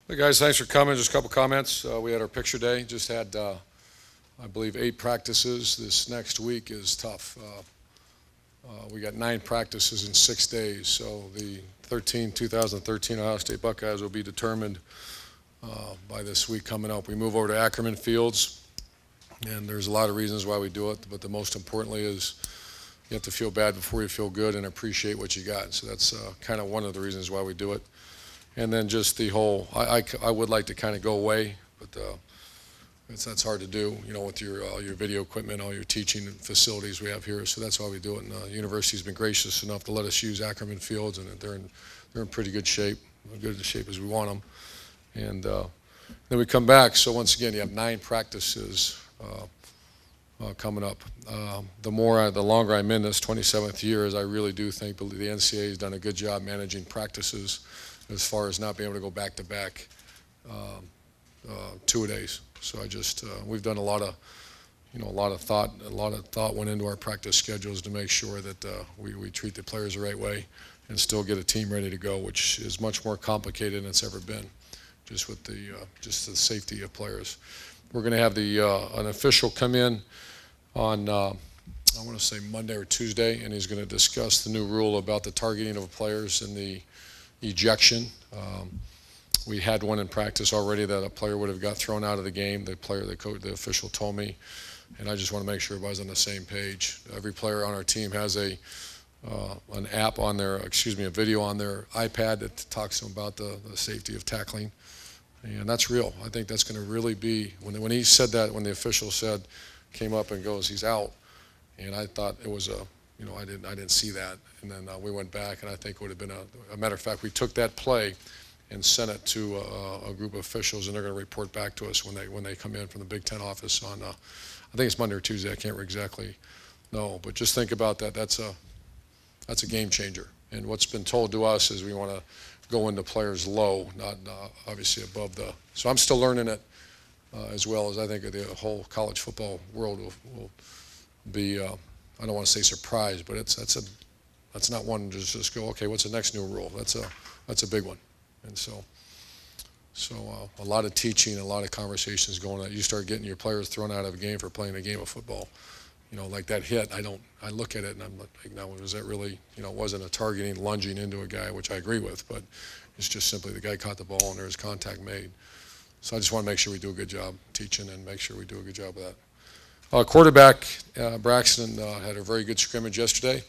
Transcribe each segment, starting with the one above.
Hey guys, thanks for coming. Just a couple comments. We had our picture day. Just had, I believe, 8 practices. This next week is tough. We got 9 practices in 6 days. So the 2013 Ohio State Buckeyes will be determined by this week coming up. We move over to Ackerman Fields, and there's a lot of reasons why we do it, but the most importantly is you have to feel bad before you feel good and appreciate what you got. So that's kind of one of the reasons why we do it. And then just the whole, I would like to kind of go away, but that's hard to do, you know, with all your video equipment, all your teaching facilities we have here. So that's why we do it. And the university's been gracious enough to let us use Ackerman Fields, and they're in pretty good shape, as good a shape as we want them. And then we come back. So once again, you have 9 practices coming up. The longer I'm in this 27th year, is I really do think the NCAA has done a good job managing practices as far as not being able to go back-to-back 2-a-days. So we've done a lot of thought went into our practice schedules to make sure that we treat the players the right way and still get a team ready to go, which is much more complicated than it's ever been, just with the safety of players. We're going to have an official come in on I want to say Monday or Tuesday, and he's going to discuss the new rule about the targeting of players and the ejection. We had one in practice already that a player would have got thrown out of the game. The official told me, and I just want to make sure everybody's on the same page. Every player on our team has an app on a video on their iPad that talks to them about the safety of tackling, and that's real. I think that's going to really be when he said that, when the official came up and goes, he's out, and I thought it was I didn't see that, and then we went back, and I think it would have been a matter of fact, we took that play and sent it to a group of officials, and they're going to report back to us when they come in from the Big Ten office on I think it's Monday or Tuesday. I can't exactly know, but just think about that. That's a game changer. And what's been told to us is we want to go into players low, not obviously above the. So I'm still learning it as well as I think the whole college football world will be. I don't want to say surprised, but that's not one to just go, okay, what's the next new rule? That's a big one. And so a lot of teaching, a lot of conversations going on. You start getting your players thrown out of a game for playing a game of football. You know, like that hit, I look at it and I'm like, now was that really, it wasn't a targeting, lunging into a guy, which I agree with, but it's just simply the guy caught the ball and there was contact made. So I just want to make sure we do a good job teaching and make sure we do a good job of that. Quarterback Braxton had a very good scrimmage yesterday.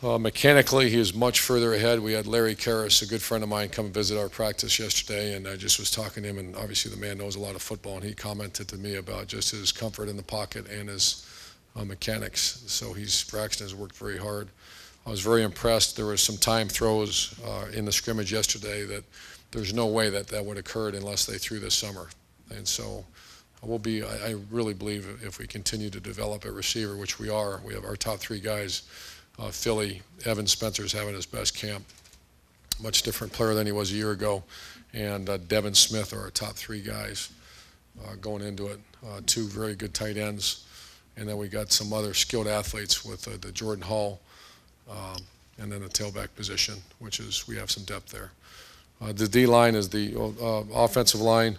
Mechanically, he is much further ahead. We had Larry Karras, a good friend of mine, come visit our practice yesterday, and I just was talking to him, and obviously the man knows a lot of football, and he commented to me about just his comfort in the pocket and his mechanics. So Braxton has worked very hard. I was very impressed. There were some time throws in the scrimmage yesterday that there's no way that would have occurred unless they threw this summer. And so I really believe if we continue to develop a receiver, which we are, we have our top 3 guys. Philly, Evan Spencer's having his best camp. Much different player than he was a year ago. And Devin Smith are our top 3 guys going into it. 2 very good tight ends. And then we got some other skilled athletes with the Jordan Hall and then the tailback position, which is we have some depth there. The D-line is the offensive line.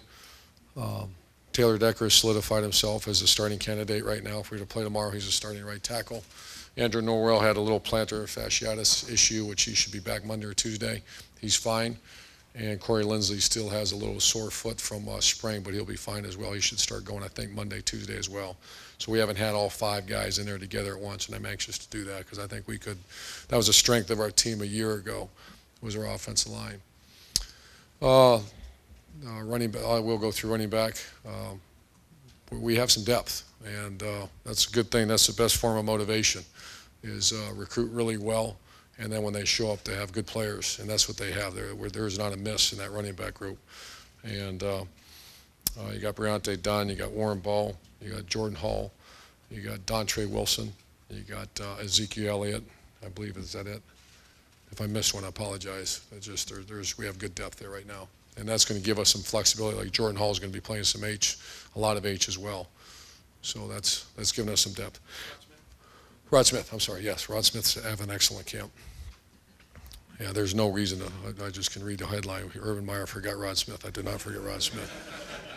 Taylor Decker has solidified himself as a starting candidate right now. If we were to play tomorrow, he's a starting right tackle. Andrew Norwell had a little plantar fasciitis issue, which he should be back Monday or Tuesday. He's fine. And Corey Lindsley still has a little sore foot from spring, but he'll be fine as well. He should start going, I think, Monday, Tuesday as well. So we haven't had all 5 guys in there together at once, and I'm anxious to do that because I think we could. That was a strength of our team a year ago, was our offensive line. Running back, I will go through running back. We have some depth, and that's a good thing. That's the best form of motivation, is recruit really well, and then when they show up, they have good players, and that's what they have. There's not a miss in that running back group. And you got Briante Dunn, you got Warren Ball, you got Jordan Hall, you got Dontre Wilson, you got Ezekiel Elliott, I believe. Is that it? If I missed one, I apologize. It's just we have good depth there right now. And that's going to give us some flexibility. Like Jordan Hall is going to be playing some H, a lot of H as well. So that's given us some depth. Rod Smith, I'm sorry, yes. Rod Smith's having an excellent camp. Yeah, there's no reason to. I just can read the headline. Urban Meyer forgot Rod Smith. I did not forget Rod Smith.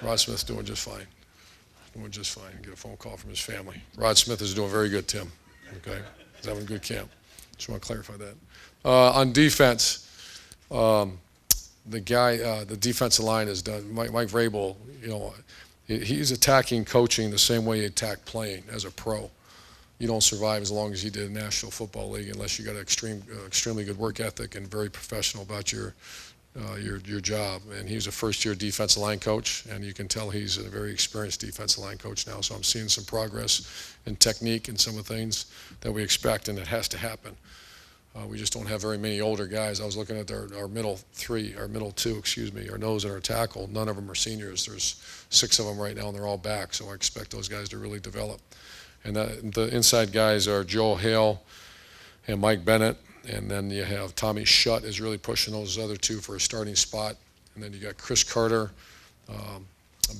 Rod Smith's doing just fine. Doing just fine. Get a phone call from his family. Rod Smith is doing very good, Tim. Okay, he's having a good camp. Just want to clarify that. On defense, the guy, the defensive line is done. Mike Vrabel, he's attacking coaching the same way he attacked playing as a pro. You don't survive as long as he did in the National Football League unless you got an extremely good work ethic and very professional about your job. And he was a first-year defensive line coach, and you can tell he's a very experienced defensive line coach now. So I'm seeing some progress in technique and some of the things that we expect, and it has to happen. We just don't have very many older guys. I was looking at our middle two, our nose and our tackle. None of them are seniors. There's 6 of them right now, and they're all back. So I expect those guys to really develop. And the inside guys are Joe Hale and Mike Bennett. And then you have Tommy Shutt is really pushing those other 2 for a starting spot. And then you got Chris Carter,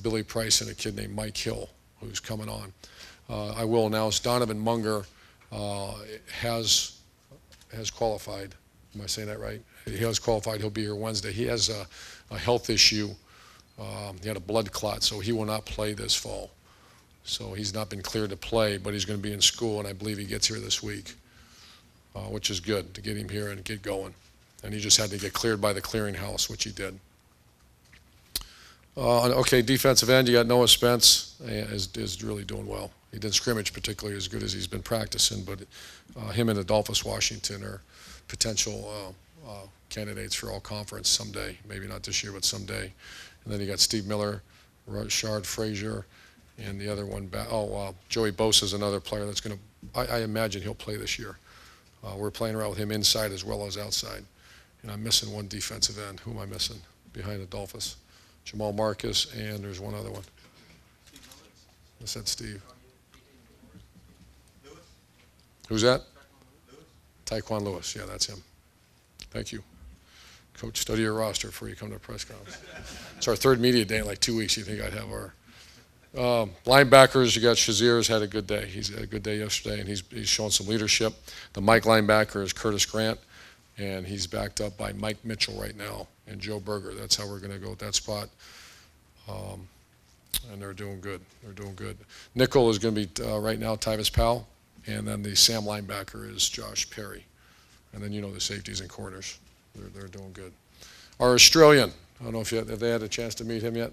Billy Price, and a kid named Mike Hill who's coming on. I will announce Donovan Munger has qualified. Am I saying that right? He has qualified. He'll be here Wednesday. He has a health issue. He had a blood clot, so he will not play this fall. So he's not been cleared to play, but he's going to be in school, and I believe he gets here this week, which is good to get him here and get going. And he just had to get cleared by the clearinghouse, which he did. Okay, defensive end, you got Noah Spence is really doing well. He didn't scrimmage particularly as good as he's been practicing, but him and Adolphus Washington are potential candidates for all conference someday. Maybe not this year, but someday. And then you got Steve Miller, Rashard Frazier, and the other one, Joey Bosa is another player that's going to, I imagine he'll play this year. We're playing around with him inside as well as outside. And I'm missing one defensive end. Who am I missing behind Adolphus? Jamal Marcus, and there's one other one. I said Steve. Who's that? Tyquan Lewis. Yeah, that's him. Thank you. Coach, study your roster before you come to a press conference. It's our 3rd media day in like 2 weeks. You think I'd have our linebackers? You got Shazier's had a good day. He's had a good day yesterday, and he's shown some leadership. The Mike linebacker is Curtis Grant, and he's backed up by Mike Mitchell right now and Joe Berger. That's how we're going to go with that spot. And they're doing good. They're doing good. Nickel is going to be right now Tyvis Powell, and then the Sam linebacker is Josh Perry. And then the safeties and corners. They're doing good. Our Australian, I don't know if they had a chance to meet him yet.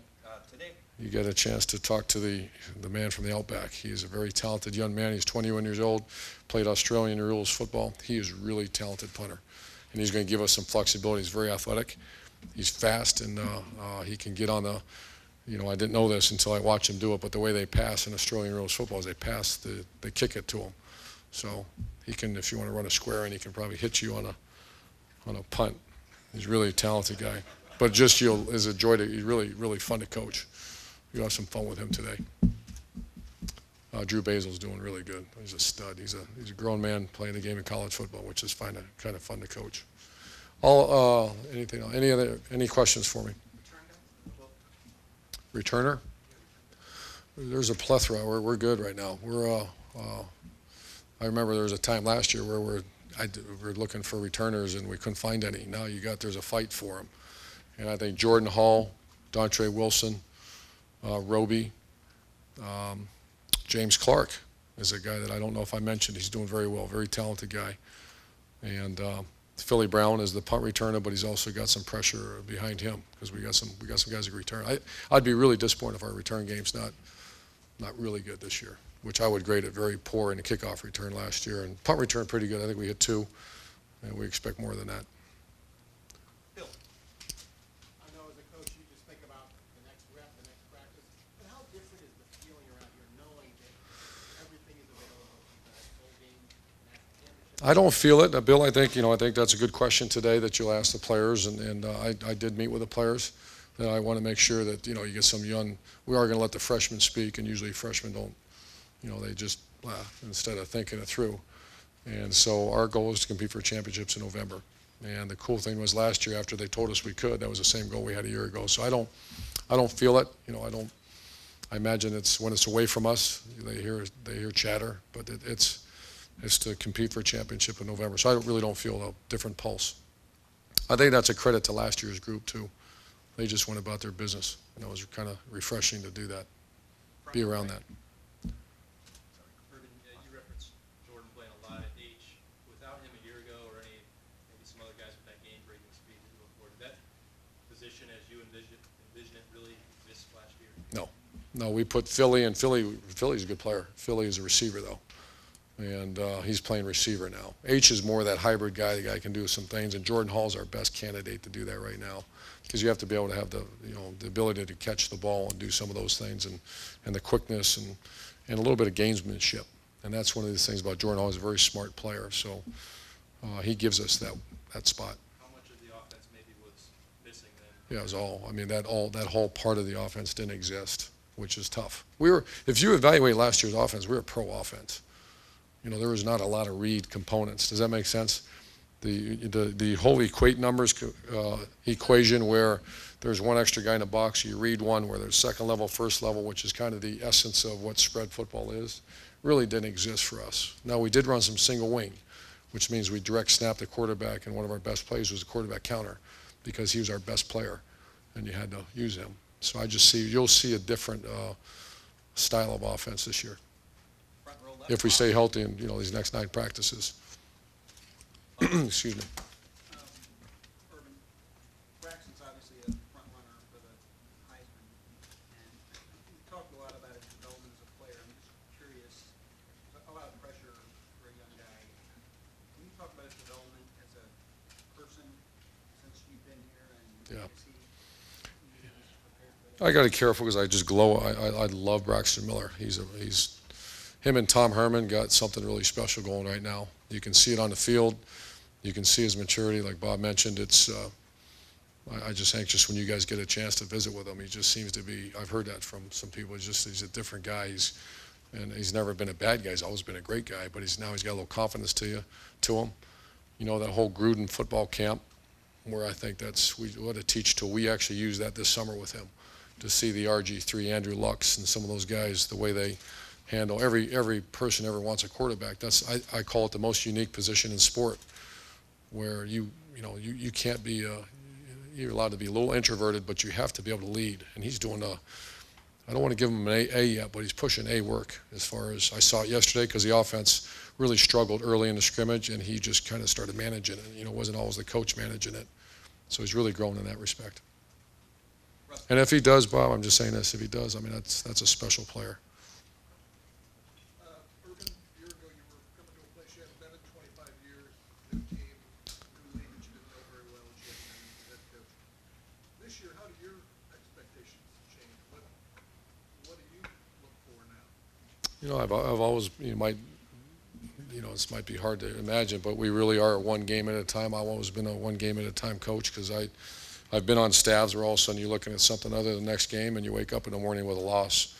Today. You get a chance to talk to the man from the Outback. He is a very talented young man. He's 21 years old, played Australian rules football. He is a really talented punter, and he's going to give us some flexibility. He's very athletic. He's fast, and he can get on the, I didn't know this until I watched him do it, but the way they pass in Australian rules football is they kick it to him. So he can, if you want to run a square, and he can probably hit you on a punt. He's really a talented guy. But just is a joy he's really, really fun to coach. You'll have some fun with him today. Drew Basil's doing really good. He's a stud. He's a grown man playing the game of college football, which is kind of fun to coach. Anything else? Any questions for me? Returner? There's a plethora. We're good right now. I remember there was a time last year where we're looking for returners and we couldn't find any. Now there's a fight for them. And I think Jordan Hall, Dontre Wilson, Roby, James Clark is a guy that I don't know if I mentioned. He's doing very well, very talented guy. And Philly Brown is the punt returner, but he's also got some pressure behind him because we got some guys that can return. I'd be really disappointed if our return game's not really good this year, which I would grade it very poor in the kickoff return last year. And punt return pretty good. I think we hit 2, and we expect more than that. Bill. I know as a coach you just think about the next rep, the next practice, but how different is the feeling around here knowing that everything is available for the whole game, national championship? I don't feel it, Bill. I think that's a good question today that you'll ask the players, and I did meet with the players. That I want to make sure that you get some young. We are going to let the freshmen speak, and usually freshmen don't. They just instead of thinking it through. And so our goal is to compete for championships in November. And the cool thing was last year after they told us we could, that was the same goal we had a year ago. So I don't feel it. I imagine it's when it's away from us, they hear chatter, but it's to compete for a championship in November. So I really don't feel a different pulse. I think that's a credit to last year's group too. They just went about their business, and it was kind of refreshing to do that, be around that. Urban, you referenced Jordan playing a lot at H. Without him a year ago, or maybe some other guys with that game-breaking speed that you look for, did that position, as you envision it, really exist last year? No, we put Philly, and Philly's a good player. Philly is a receiver, though, and he's playing receiver now. H is more that hybrid guy. The guy can do some things, and Jordan Hall's our best candidate to do that right now, because you have to be able to have the ability to catch the ball and do some of those things, and the quickness and a little bit of gamesmanship. And that's one of the things about Jordan Hall. He's a very smart player, so he gives us that spot. How much of the offense maybe was missing then? Yeah, it was all. I mean, that whole part of the offense didn't exist, which is tough. If you evaluate last year's offense, we were a pro offense. There was not a lot of read components. Does that make sense? The whole equate numbers equation where there's one extra guy in the box, you read one where there's second level, first level, which is kind of the essence of what spread football is, really didn't exist for us. Now, we did run some single wing, which means we direct snap the quarterback, and one of our best plays was the quarterback counter because he was our best player, and you had to use him. So you'll see a different style of offense this year if we stay healthy in these next 9 practices. Excuse me. Urban, Braxton's obviously a front runner for the Heisman, and you talked a lot about his development as a player. I'm just curious, a lot of pressure for a young guy. Can you talk about his development as a person since you've been here, and Yeah. is he prepared for that? I got to be careful because I just glow. I love Braxton Miller. Him and Tom Herman got something really special going right now. You can see it on the field. You can see his maturity, like Bob mentioned. I'm just anxious when you guys get a chance to visit with him. He just seems to be. I've heard that from some people. He's a different guy. He's never been a bad guy. He's always been a great guy. But he's got a little confidence to him. That whole Gruden football camp, where I think we ought to teach till we actually use that this summer with him, to see the RG3, Andrew Luck's, and some of those guys, the way they handle every person ever wants a quarterback. I call it the most unique position in sport, where you can't be you're allowed to be a little introverted, but you have to be able to lead. And he's doing I don't want to give him an A yet, but he's pushing A work as far as I saw it yesterday, because the offense really struggled early in the scrimmage, and he just kind of started managing it. It wasn't always the coach managing it, so he's really grown in that respect. And if he does, Bob, I'm just saying this, if he does, I mean that's a special player. Urban, a year ago you were coming to a place you hadn't been in 25 years, new team, new league that you didn't know very well as you had been the head coach. This year, how do your expectations change? What do you look for now? I've always, this might be hard to imagine, but we really are one game at a time. I've always been a one game at a time coach, because I've been on staffs where all of a sudden you're looking at something other than the next game, and you wake up in the morning with a loss.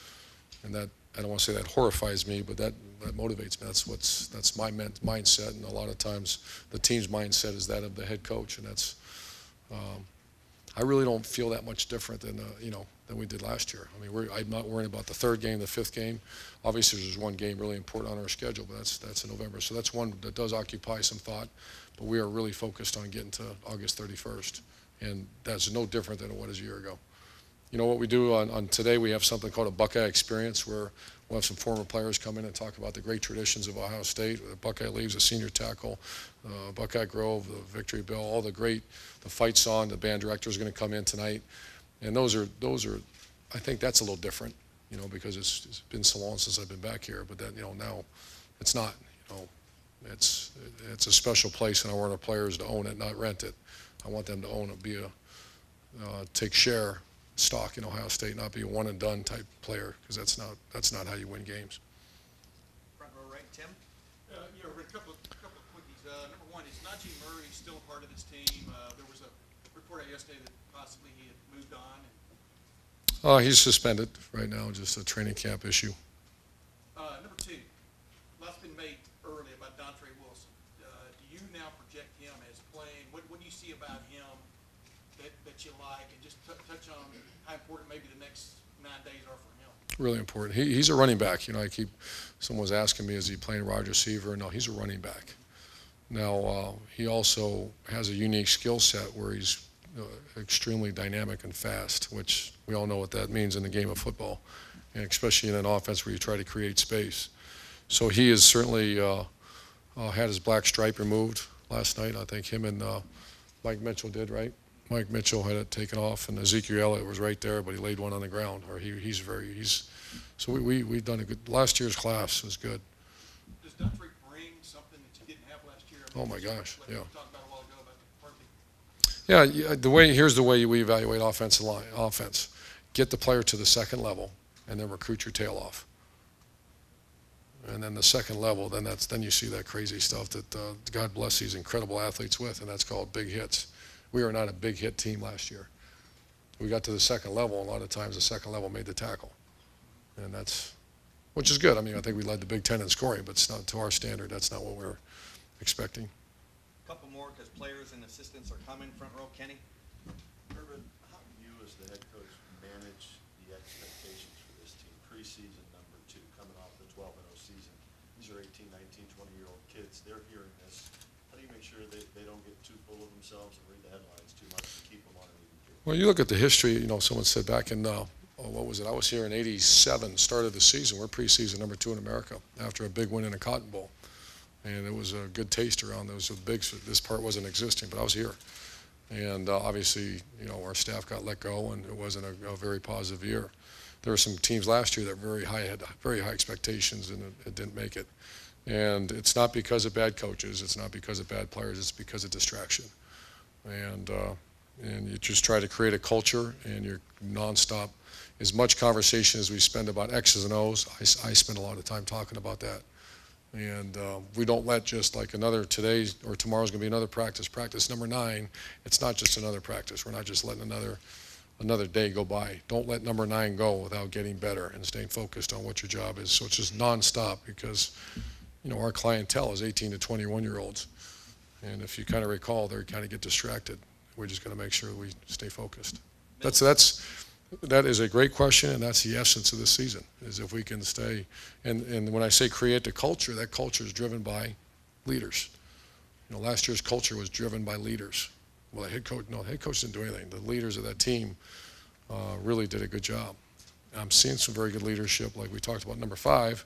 And that, I don't want to say that horrifies me, but that motivates me. That's my mindset, and a lot of times the team's mindset is that of the head coach, and that's I really don't feel that much different than we did last year. I mean, I'm not worrying about the third game, the fifth game. Obviously, there's one game really important on our schedule, but that's in November. So that's one that does occupy some thought. But we are really focused on getting to August 31st, and that's no different than it was a year ago. What we do on today, we have something called a Buckeye Experience, where we'll have some former players come in and talk about the great traditions of Ohio State. The Buckeye Leaves, the senior tackle, Buckeye Grove, the Victory Bell, all the fight song. The band director is going to come in tonight, and those are. I think that's a little different, because it's been so long since I've been back here. But that now, it's not. It's a special place, and I want our players to own it, not rent it. I want them to own it, take share. Stock in Ohio State, not be a one and done type player, because that's not how you win games. Front row right, Tim? A couple of quickies. Number one, is Najee Murray still a part of this team? There was a report out yesterday that possibly he had moved on. He's suspended right now, just a training camp issue. Number two, lots been made early about Dontre Wilson. Do you now project him as playing? What do you see about him that you like, and just touch on how important maybe the next 9 days are for him? Really important. He's a running back. Someone was asking me, is he playing wide receiver? No, he's a running back. Now, he also has a unique skill set where he's extremely dynamic and fast, which we all know what that means in the game of football, and especially in an offense where you try to create space. So he has certainly had his black stripe removed last night. I think him and Mike Mitchell did, right? Mike Mitchell had it taken off, and Ezekiel Elliott was right there, but he laid one on the ground. Or so we've done a good. Last year's class was good. Does Dontre bring something that you didn't have last year? Oh my gosh, like yeah. we talked about a while ago about the perfect. Yeah, here's the way we evaluate offense. Get the player to the second level, and then recruit your tail off. And then the second level, then you see that crazy stuff that God bless these incredible athletes with, and that's called big hits. We were not a big hit team last year. We got to the second level, and a lot of times the second level made the tackle, and which is good. I mean, I think we led the Big Ten in scoring, but it's not to our standard. That's not what we're expecting. Couple more, because players and assistants are coming. Front row, Kenny. Urban, how do you as the head coach manage the expectations for this team? Preseason number 2, coming off the 12-0 season. These are 18, 19, 20-year-old kids. They're hearing this. How do you make sure they don't get too full of themselves and read the headlines too much to keep them on an even keel? Well, you look at the history. Someone said back in what was it? I was here in '87, started the season. We're preseason number 2 in America after a big win in a Cotton Bowl. And it was a good taste around those big. This part wasn't existing, but I was here. And obviously, our staff got let go, and it wasn't a very positive year. There were some teams last year that had very high expectations, and it didn't make it. And it's not because of bad coaches. It's not because of bad players. It's because of distraction. And you just try to create a culture, and you're nonstop. As much conversation as we spend about X's and O's, I spend a lot of time talking about that. And we don't let just like today's or tomorrow's going to be another practice number 9. It's not just another practice. We're not just letting another day go by. Don't let number 9 go without getting better and staying focused on what your job is. So it's just nonstop because, our clientele is 18 to 21-year-olds. And if you kind of recall, they kind of get distracted. We're just going to make sure we stay focused. That is a great question, and that's the essence of this season, is if we can stay. And when I say create the culture, that culture is driven by leaders. Last year's culture was driven by leaders. Well, the head coach didn't do anything. The leaders of that team really did a good job. I'm seeing some very good leadership, like we talked about number 5,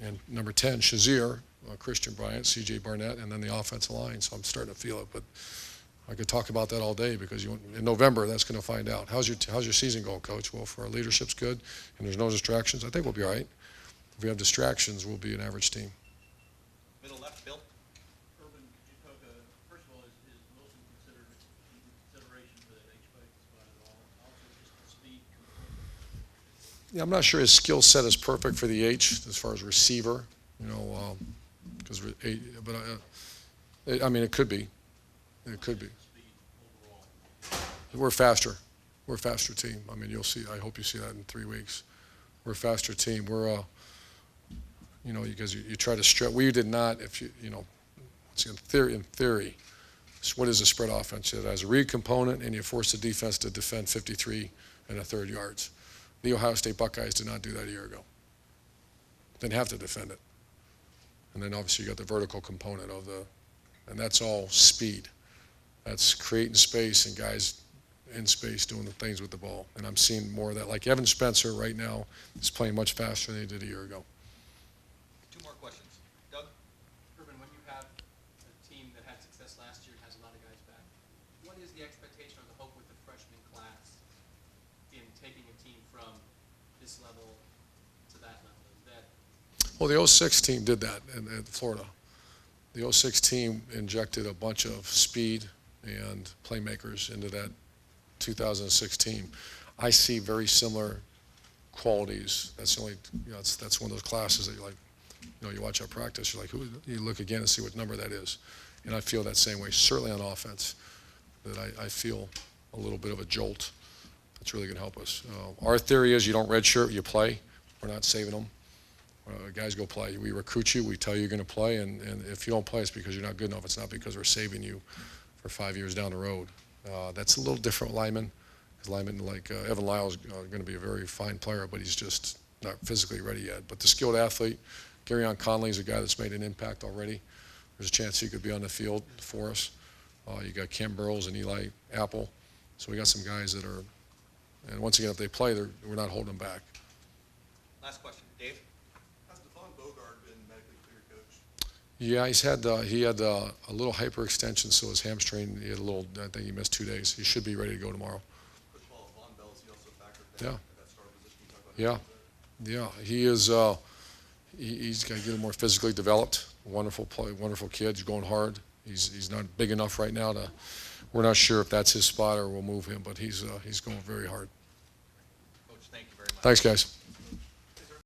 and number 10, Shazier, Christian Bryant, C.J. Barnett, and then the offensive line. So I'm starting to feel it, but I could talk about that all day because in November that's going to find out. How's your season going, Coach? Well, if our leadership's good and there's no distractions, I think we'll be all right. If we have distractions, we'll be an average team. Middle left, Bill. Urban, could you talk, first of all, is Wilson considered in consideration for that H-back spot at all? Also, just the speed component. Yeah, I'm not sure his skill set is perfect for the H as far as receiver, I mean, it could be. It could be. We're faster. We're a faster team. I mean, you'll see. I hope you see that in 3 weeks. We're a faster team. We're, because you try to stretch. We did not. If in theory, what is a spread offense? It has a read component, and you force the defense to defend 53 1/3 yards. The Ohio State Buckeyes did not do that a year ago. Didn't have to defend it. And then obviously you got the vertical component and that's all speed. That's creating space and guys in space doing the things with the ball. And I'm seeing more of that. Like Evan Spencer right now is playing much faster than he did a year ago. 2 more questions. Doug? Urban, when you have a team that had success last year and has a lot of guys back, what is the expectation or the hope with the freshman class in taking a team from this level to that level? Is that Well, the 06 team did that in Florida. The 06 team injected a bunch of speed and playmakers into that 2006 team. I see very similar qualities. That's the only, that's one of those classes that you're like, you watch our practice, you're like, you look again and see what number that is. And I feel that same way, certainly on offense, that I feel a little bit of a jolt that's really going to help us. Our theory is you don't redshirt, you play. We're not saving them. Guys go play. We recruit you. We tell you you're going to play, and if you don't play, it's because you're not good enough. It's not because we're saving you for 5 years down the road. That's a little different lineman. Because lineman like Evan Lyle is going to be a very fine player, but he's just not physically ready yet. But the skilled athlete, Garyon Conley is a guy that's made an impact already. there's a chance he could be on the field for us. You got Cam Burrows and Eli Apple. So we got some guys that are, and once again, if they play, we're not holding them back. Last question, Dave? Has Devon Bogard been medically cleared, Coach? Yeah, he had a little hyperextension, so his hamstring, he had a little, I think he missed 2 days. He should be ready to go tomorrow. Coach Paul, Von Bell, is he also factored Yeah. in at that star position? You talk about Yeah, yeah, he is. He's got to get more physically developed. Wonderful play, wonderful kid. He's going hard. He's not big enough right now to. We're not sure if that's his spot or we'll move him, but he's going very hard. Coach, thank you very much. Thanks, guys.